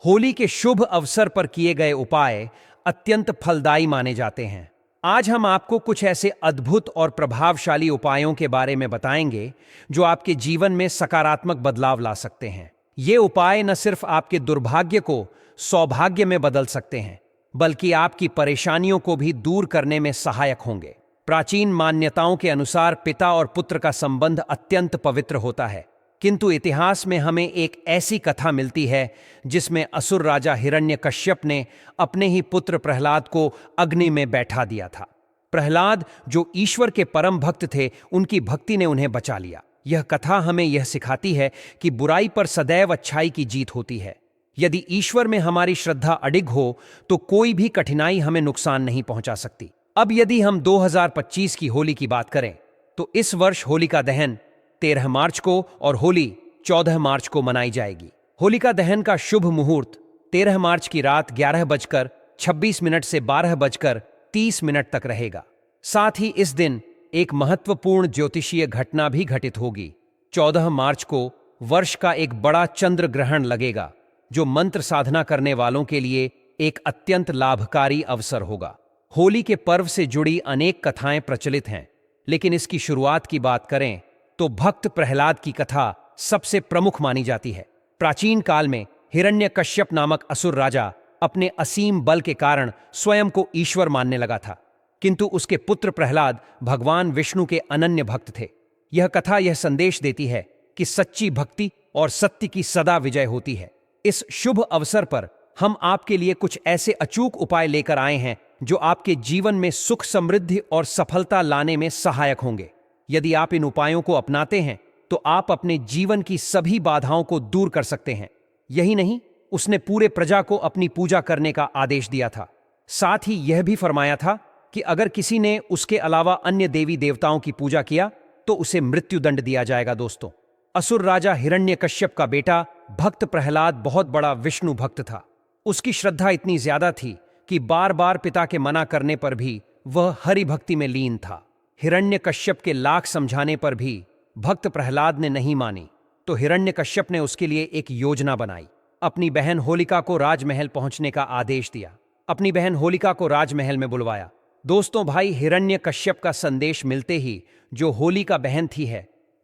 होली के शुभ अवसर पर किए गए उपाय अत्यंत फलदायी माने जाते हैं। आज हम आपको कुछ ऐसे अद्भुत और प्रभावशाली उपायों के बारे में बताएंगे जो आपके जीवन में सकारात्मक बदलाव ला सकते हैं। ये उपाय न सिर्फ आपके दुर्भाग्य को सौभाग्य में बदल सकते हैं, बल्कि आपकी परेशानियों को भी दूर करने में सहायक होंगे। प्राचीन मान्यताओं के अनुसार पिता और पुत्र का संबंध अत्यंत पवित्र होता है, किंतु इतिहास में हमें एक ऐसी कथा मिलती है जिसमें असुर राजा हिरण्यकश्यप ने अपने ही पुत्र प्रहलाद को अग्नि में बैठा दिया था। प्रहलाद, जो ईश्वर के परम भक्त थे, उनकी भक्ति ने उन्हें बचा लिया। यह कथा हमें यह सिखाती है कि बुराई पर सदैव अच्छाई की जीत होती है। यदि ईश्वर में हमारी श्रद्धा अडिग हो तो कोई भी कठिनाई हमें नुकसान नहीं पहुंचा सकती। अब यदि हम 2025 की होली की बात करें तो इस वर्ष होलिका दहन 13 मार्च को और होली 14 मार्च को मनाई जाएगी। होलिका दहन का शुभ मुहूर्त 13 मार्च की रात 11:26 से 12:30 तक रहेगा। साथ ही इस दिन एक महत्वपूर्ण ज्योतिषीय घटना भी घटित होगी। 14 मार्च को वर्ष का एक बड़ा चंद्र ग्रहण लगेगा, जो मंत्र साधना करने वालों के लिए एक अत्यंत लाभकारी अवसर होगा। होली के पर्व से जुड़ी अनेक कथाएं प्रचलित हैं, लेकिन इसकी शुरुआत की बात करें तो भक्त प्रहलाद की कथा सबसे प्रमुख मानी जाती है। प्राचीन काल में हिरण्यकश्यप नामक असुर राजा अपने असीम बल के कारण स्वयं को ईश्वर मानने लगा था, किंतु उसके पुत्र प्रहलाद भगवान विष्णु के अनन्य भक्त थे। यह कथा यह संदेश देती है कि सच्ची भक्ति और सत्य की सदा विजय होती है। इस शुभ अवसर पर हम आपके लिए कुछ ऐसे अचूक उपाय लेकर आए हैं जो आपके जीवन में सुख, समृद्धि और सफलता लाने में सहायक होंगे। यदि आप इन उपायों को अपनाते हैं तो आप अपने जीवन की सभी बाधाओं को दूर कर सकते हैं। यही नहीं, उसने पूरे प्रजा को अपनी पूजा करने का आदेश दिया था। साथ ही यह भी फरमाया था कि अगर किसी ने उसके अलावा अन्य देवी देवताओं की पूजा किया तो उसे मृत्युदंड दिया जाएगा। दोस्तों, असुर राजा हिरण्यकश्यप का बेटा भक्त प्रहलाद बहुत बड़ा विष्णु भक्त था। उसकी श्रद्धा इतनी ज्यादा थी कि बार बार पिता के मना करने पर भी वह हरि भक्ति में लीन था। हिरण्यकश्यप के लाख समझाने पर भी भक्त प्रहलाद ने नहीं मानी, तो हिरण्यकश्यप ने उसके लिए एक योजना बनाई। अपनी बहन होलिका को राजमहल पहुंचने का आदेश दिया। अपनी बहन होलिका को राजमहल में बुलवाया। दोस्तों, भाई हिरण्यकश्यप का संदेश मिलते ही जो होलिका बहन थी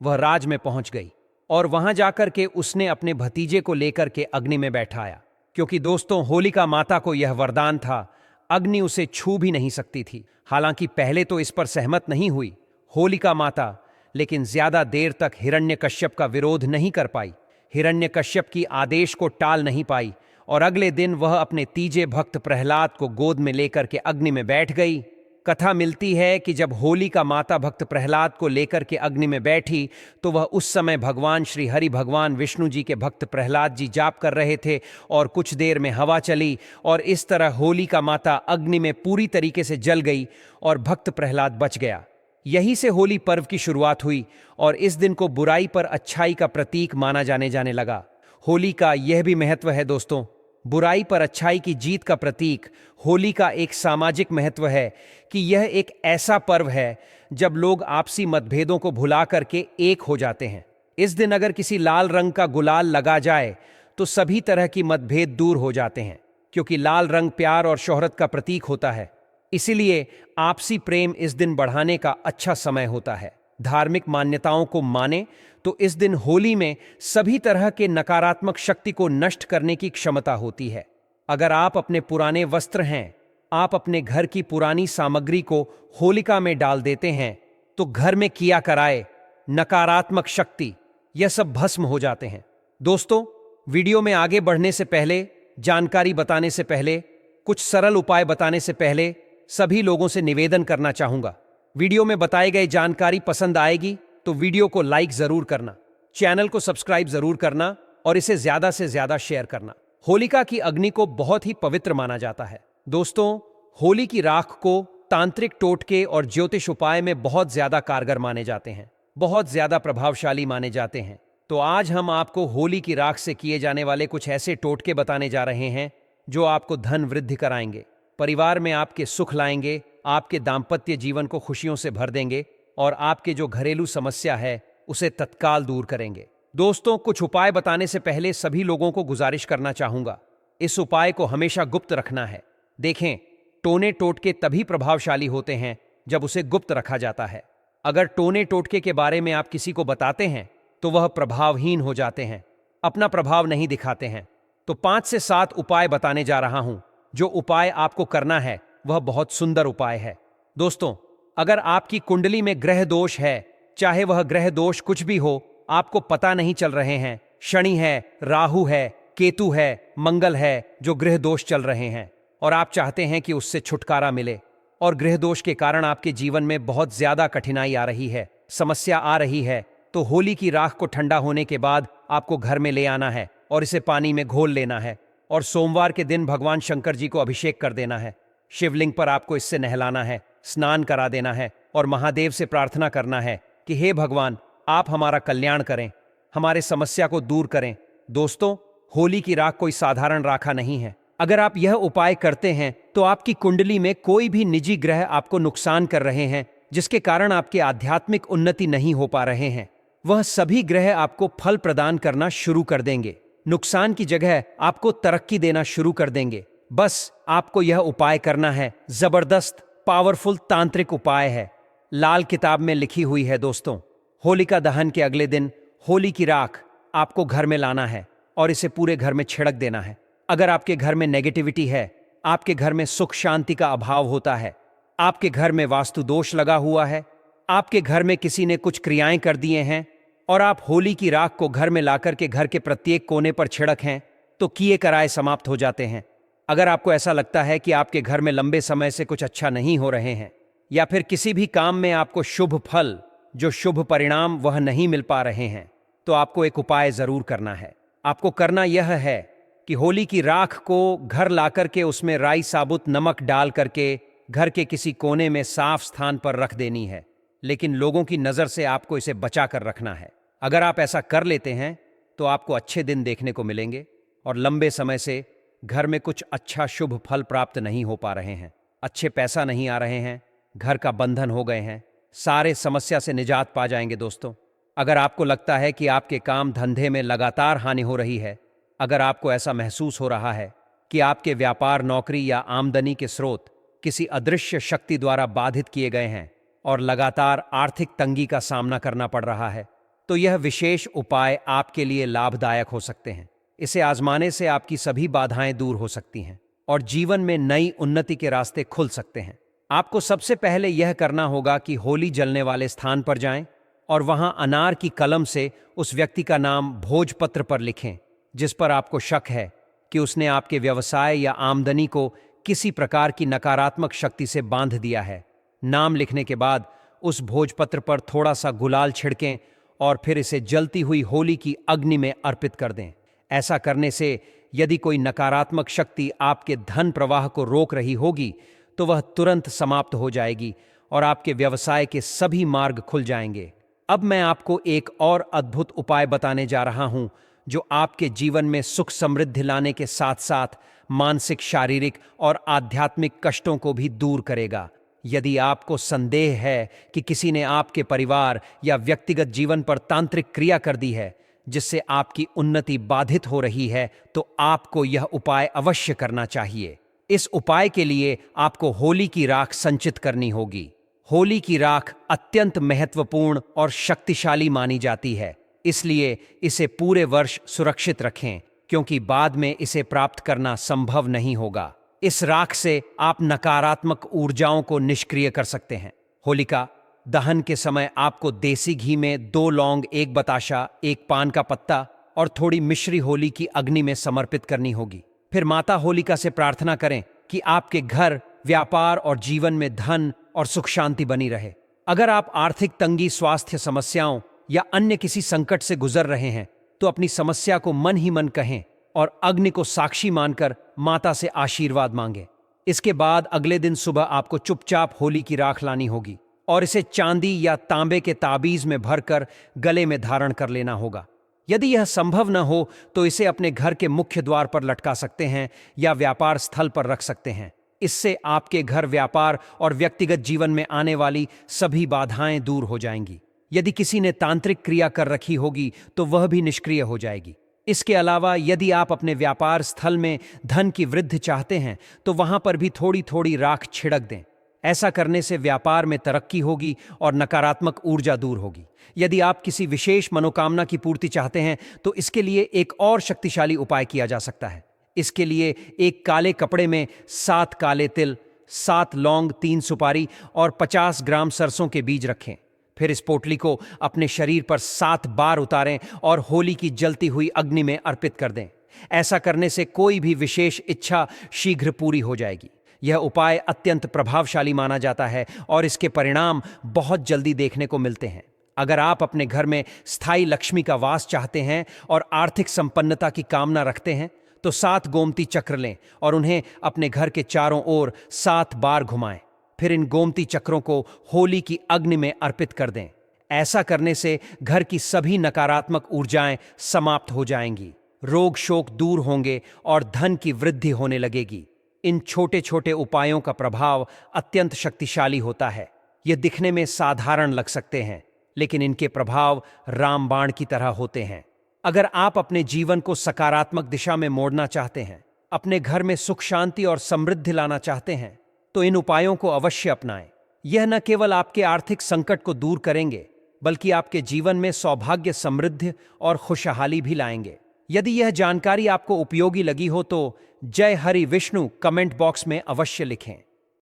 वह राज में पहुंच गई और वहां जाकर के उसने अपने भतीजे को लेकर के अग्नि में बैठाया, क्योंकि दोस्तों होलिका माता को यह वरदान था, अग्नि उसे छू भी नहीं सकती थी। हालांकि पहले तो इस पर सहमत नहीं हुई होलिका माता, लेकिन ज्यादा देर तक हिरण्यकश्यप का विरोध नहीं कर पाई, हिरण्यकश्यप की आदेश को टाल नहीं पाई और अगले दिन वह अपने तीजे भक्त प्रहलाद को गोद में लेकर के अग्नि में बैठ गई। कथा मिलती है कि जब होलिका माता भक्त प्रहलाद को लेकर के अग्नि में बैठी तो वह उस समय भगवान श्री हरि भगवान विष्णु जी के भक्त प्रहलाद जी जाप कर रहे थे और कुछ देर में हवा चली और इस तरह होलिका माता अग्नि में पूरी तरीके से जल गई और भक्त प्रहलाद बच गया। यहीं से होली पर्व की शुरुआत हुई और इस दिन को बुराई पर अच्छाई का प्रतीक माना जाने लगा। होली का यह भी महत्व है दोस्तों, बुराई पर अच्छाई की जीत का प्रतीक। होली का एक सामाजिक महत्व है कि यह एक ऐसा पर्व है जब लोग आपसी मतभेदों को भुला करके एक हो जाते हैं। इस दिन अगर किसी लाल रंग का गुलाल लगा जाए तो सभी तरह की मतभेद दूर हो जाते हैं, क्योंकि लाल रंग प्यार और शोहरत का प्रतीक होता है। इसीलिए आपसी प्रेम इस दिन बढ़ाने का अच्छा समय होता है। धार्मिक मान्यताओं को माने तो इस दिन होली में सभी तरह के नकारात्मक शक्ति को नष्ट करने की क्षमता होती है। अगर आप अपने पुराने वस्त्र हैं, आप अपने घर की पुरानी सामग्री को होलिका में डाल देते हैं तो घर में किया कराए नकारात्मक शक्ति यह सब भस्म हो जाते हैं। दोस्तों, वीडियो में आगे बढ़ने से पहले, जानकारी बताने से पहले, कुछ सरल उपाय बताने से पहले सभी लोगों से निवेदन करना चाहूंगा, वीडियो में बताई गई जानकारी पसंद आएगी तो वीडियो को लाइक जरूर करना, चैनल को सब्सक्राइब जरूर करना और इसे ज्यादा से ज्यादा शेयर करना। होलिका की अग्नि को बहुत ही पवित्र माना जाता है। दोस्तों, होली की राख को तांत्रिक टोटके और ज्योतिष उपाय में बहुत ज्यादा कारगर माने जाते हैं, बहुत ज्यादा प्रभावशाली माने जाते हैं। तो आज हम आपको होली की राख से किए जाने वाले कुछ ऐसे टोटके बताने जा रहे हैं जो आपको धन वृद्धि कराएंगे, परिवार में आपके सुख लाएंगे, आपके दाम्पत्य जीवन को खुशियों से भर देंगे और आपके जो घरेलू समस्या है उसे तत्काल दूर करेंगे। दोस्तों, कुछ उपाय बताने से पहले सभी लोगों को गुजारिश करना चाहूंगा इस उपाय को हमेशा गुप्त रखना है। देखें, टोने टोटके तभी प्रभावशाली होते हैं जब उसे गुप्त रखा जाता है। अगर टोने टोटके के बारे में आप किसी को बताते हैं तो वह प्रभावहीन हो जाते हैं, अपना प्रभाव नहीं दिखाते हैं। तो 5 से 7 उपाय बताने जा रहा हूं। जो उपाय आपको करना है वह बहुत सुंदर उपाय है। दोस्तों, अगर आपकी कुंडली में ग्रह दोष है, चाहे वह ग्रह दोष कुछ भी हो, आपको पता नहीं चल रहे हैं, शनि है, राहु है, केतु है, मंगल है, जो ग्रह दोष चल रहे हैं और आप चाहते हैं कि उससे छुटकारा मिले, और ग्रह दोष के कारण आपके जीवन में बहुत ज्यादा कठिनाई आ रही है, समस्या आ रही है, तो होली की राख को ठंडा होने के बाद आपको घर में ले आना है और इसे पानी में घोल लेना है और सोमवार के दिन भगवान शंकर जी को अभिषेक कर देना है। शिवलिंग पर आपको इससे नहलाना है, स्नान करा देना है और महादेव से प्रार्थना करना है कि हे भगवान, आप हमारा कल्याण करें, हमारे समस्या को दूर करें। दोस्तों, होली की राख कोई साधारण राखा नहीं है। अगर आप यह उपाय करते हैं तो आपकी कुंडली में कोई भी निजी ग्रह आपको नुकसान कर रहे हैं, जिसके कारण आपके आध्यात्मिक उन्नति नहीं हो पा रहे हैं, वह सभी ग्रह आपको फल प्रदान करना शुरू कर देंगे। नुकसान की जगह आपको तरक्की देना शुरू कर देंगे। बस आपको यह उपाय करना है। जबरदस्त पावरफुल तांत्रिक उपाय है, लाल किताब में लिखी हुई है। दोस्तों, होलिका दहन के अगले दिन होली की राख आपको घर में लाना है और इसे पूरे घर में छिड़क देना है। अगर आपके घर में नेगेटिविटी है, आपके घर में सुख शांति का अभाव होता है, आपके घर में वास्तु दोष लगा हुआ है, आपके घर में किसी ने कुछ क्रियाएं कर दिए हैं और आप होली की राख को घर में लाकर के घर के प्रत्येक कोने पर छिड़क हैं, तो किए कराए समाप्त हो जाते हैं। अगर आपको ऐसा लगता है कि आपके घर में लंबे समय से कुछ अच्छा नहीं हो रहे हैं, या फिर किसी भी काम में आपको शुभ फल, जो शुभ परिणाम वह नहीं मिल पा रहे हैं, तो आपको एक उपाय जरूर करना है। आपको करना यह है कि होली की राख को घर लाकर के उसमें राई साबुत नमक डाल करके घर के किसी कोने में साफ स्थान पर रख देनी है, लेकिन लोगों की नज़र से आपको इसे बचा कर रखना है। अगर आप ऐसा कर लेते हैं तो आपको अच्छे दिन देखने को मिलेंगे और लंबे समय से घर में कुछ अच्छा शुभ फल प्राप्त नहीं हो पा रहे हैं, अच्छे पैसा नहीं आ रहे हैं, घर का बंधन हो गए हैं, सारे समस्या से निजात पा जाएंगे। दोस्तों, अगर आपको लगता है कि आपके काम धंधे में लगातार हानि हो रही है, अगर आपको ऐसा महसूस हो रहा है कि आपके व्यापार, नौकरी या आमदनी के स्रोत किसी अदृश्य शक्ति द्वारा बाधित किए गए हैं और लगातार आर्थिक तंगी का सामना करना पड़ रहा है, तो यह विशेष उपाय आपके लिए लाभदायक हो सकते हैं। इसे आजमाने से आपकी सभी बाधाएं दूर हो सकती हैं और जीवन में नई उन्नति के रास्ते खुल सकते हैं। आपको सबसे पहले यह करना होगा कि होली जलने वाले स्थान पर जाएं और वहां अनार की कलम से उस व्यक्ति का नाम भोजपत्र पर लिखें जिस पर आपको शक है कि उसने आपके व्यवसाय या आमदनी को किसी प्रकार की नकारात्मक शक्ति से बांध दिया है। नाम लिखने के बाद उस भोजपत्र पर थोड़ा सा गुलाल छिड़कें और फिर इसे जलती हुई होली की अग्नि में अर्पित कर दें। ऐसा करने से यदि कोई नकारात्मक शक्ति आपके धन प्रवाह को रोक रही होगी तो वह तुरंत समाप्त हो जाएगी और आपके व्यवसाय के सभी मार्ग खुल जाएंगे। अब मैं आपको एक और अद्भुत उपाय बताने जा रहा हूं जो आपके जीवन में सुख समृद्धि लाने के साथ साथ मानसिक, शारीरिक और आध्यात्मिक कष्टों को भी दूर करेगा। यदि आपको संदेह है कि किसी ने आपके परिवार या व्यक्तिगत जीवन पर तांत्रिक क्रिया कर दी है जिससे आपकी उन्नति बाधित हो रही है, तो आपको यह उपाय अवश्य करना चाहिए। इस उपाय के लिए आपको होली की राख संचित करनी होगी। होली की राख अत्यंत महत्वपूर्ण और शक्तिशाली मानी जाती है, इसलिए इसे पूरे वर्ष सुरक्षित रखें क्योंकि बाद में इसे प्राप्त करना संभव नहीं होगा। इस राख से आप नकारात्मक ऊर्जाओं को निष्क्रिय कर सकते हैं। होलिका दहन के समय आपको देसी घी में 2 लौंग, 1 बताशा, 1 पान का पत्ता और थोड़ी मिश्री होली की अग्नि में समर्पित करनी होगी। फिर माता होलिका से प्रार्थना करें कि आपके घर, व्यापार और जीवन में धन और सुख शांति बनी रहे। अगर आप आर्थिक तंगी, स्वास्थ्य समस्याओं या अन्य किसी संकट से गुजर रहे हैं तो अपनी समस्या को मन ही मन कहें और अग्नि को साक्षी मानकर माता से आशीर्वाद मांगें। इसके बाद अगले दिन सुबह आपको चुपचाप होली की राख लानी होगी और इसे चांदी या तांबे के ताबीज में भरकर गले में धारण कर लेना होगा। यदि यह संभव न हो तो इसे अपने घर के मुख्य द्वार पर लटका सकते हैं या व्यापार स्थल पर रख सकते हैं। इससे आपके घर, व्यापार और व्यक्तिगत जीवन में आने वाली सभी बाधाएं दूर हो जाएंगी। यदि किसी ने तांत्रिक क्रिया कर रखी होगी तो वह भी निष्क्रिय हो जाएगी। इसके अलावा यदि आप अपने व्यापार स्थल में धन की वृद्धि चाहते हैं तो वहां पर भी थोड़ी थोड़ी राख छिड़क दें। ऐसा करने से व्यापार में तरक्की होगी और नकारात्मक ऊर्जा दूर होगी। यदि आप किसी विशेष मनोकामना की पूर्ति चाहते हैं तो इसके लिए एक और शक्तिशाली उपाय किया जा सकता है। इसके लिए एक काले कपड़े में 7 काले तिल, 7 लौंग, 3 सुपारी और 50 ग्राम सरसों के बीज रखें। फिर इस पोटली को अपने शरीर पर 7 बार उतारें और होली की जलती हुई अग्नि में अर्पित कर दें। ऐसा करने से कोई भी विशेष इच्छा शीघ्र पूरी हो जाएगी। यह उपाय अत्यंत प्रभावशाली माना जाता है और इसके परिणाम बहुत जल्दी देखने को मिलते हैं। अगर आप अपने घर में स्थायी लक्ष्मी का वास चाहते हैं और आर्थिक संपन्नता की कामना रखते हैं तो 7 गोमती चक्र लें और उन्हें अपने घर के चारों ओर 7 बार घुमाएं। फिर इन गोमती चक्रों को होली की अग्नि में अर्पित कर दें। ऐसा करने से घर की सभी नकारात्मक ऊर्जाएं समाप्त हो जाएंगी, रोग शोक दूर होंगे और धन की वृद्धि होने लगेगी। इन छोटे छोटे उपायों का प्रभाव अत्यंत शक्तिशाली होता है। ये दिखने में साधारण लग सकते हैं, लेकिन इनके प्रभाव रामबाण की तरह होते हैं। अगर आप अपने जीवन को सकारात्मक दिशा में मोड़ना चाहते हैं, अपने घर में सुख शांति और समृद्धि लाना चाहते हैं, तो इन उपायों को अवश्य अपनाएं। यह न केवल आपके आर्थिक संकट को दूर करेंगे, बल्कि आपके जीवन में सौभाग्य, समृद्धि और खुशहाली भी लाएंगे। यदि यह जानकारी आपको उपयोगी लगी हो तो जय हरि विष्णु कमेंट बॉक्स में अवश्य लिखें।